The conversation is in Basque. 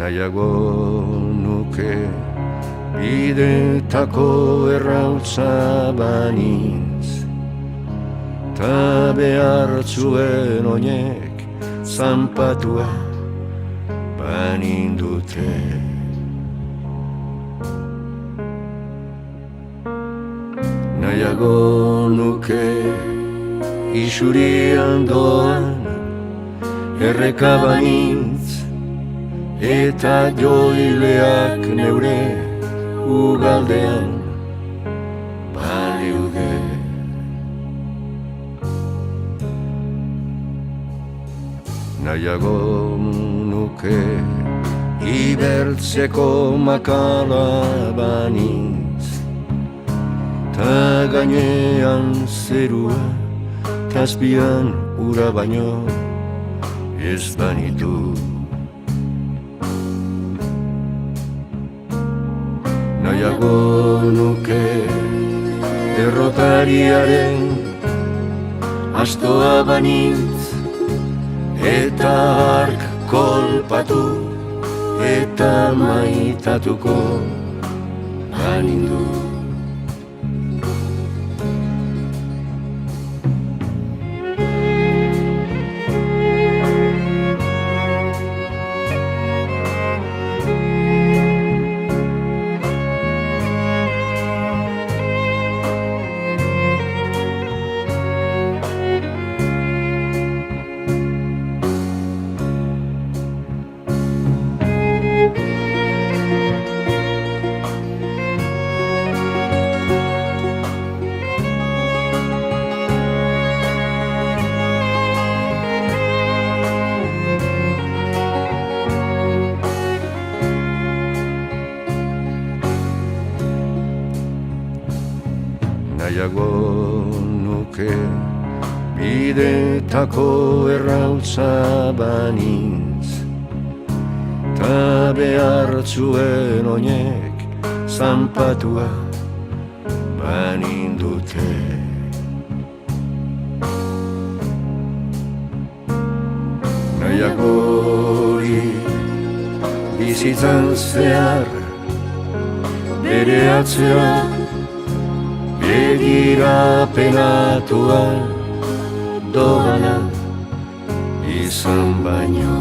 Nahiago nuke bidetako errautza banintz, ta behar zuen oinek zanpatua banindute. Nahiago nuke isurian doan erreka banintz, eta joileak neure ugaldean baliude. Nahiago nuke ibertzeko makala banintz, ta gainean zerua, tazpian ura baino ez banitu. Nahiago nuke errotariaren astoa banintz, eta hark kolpatu eta maitatuko banindu. Nahiago nuke bidetako errautza banintz, ta behar zuen oinek zanpatua banindute. Nahiago hori bizitzan zehar bere atzean begira penatuan doana izan baino.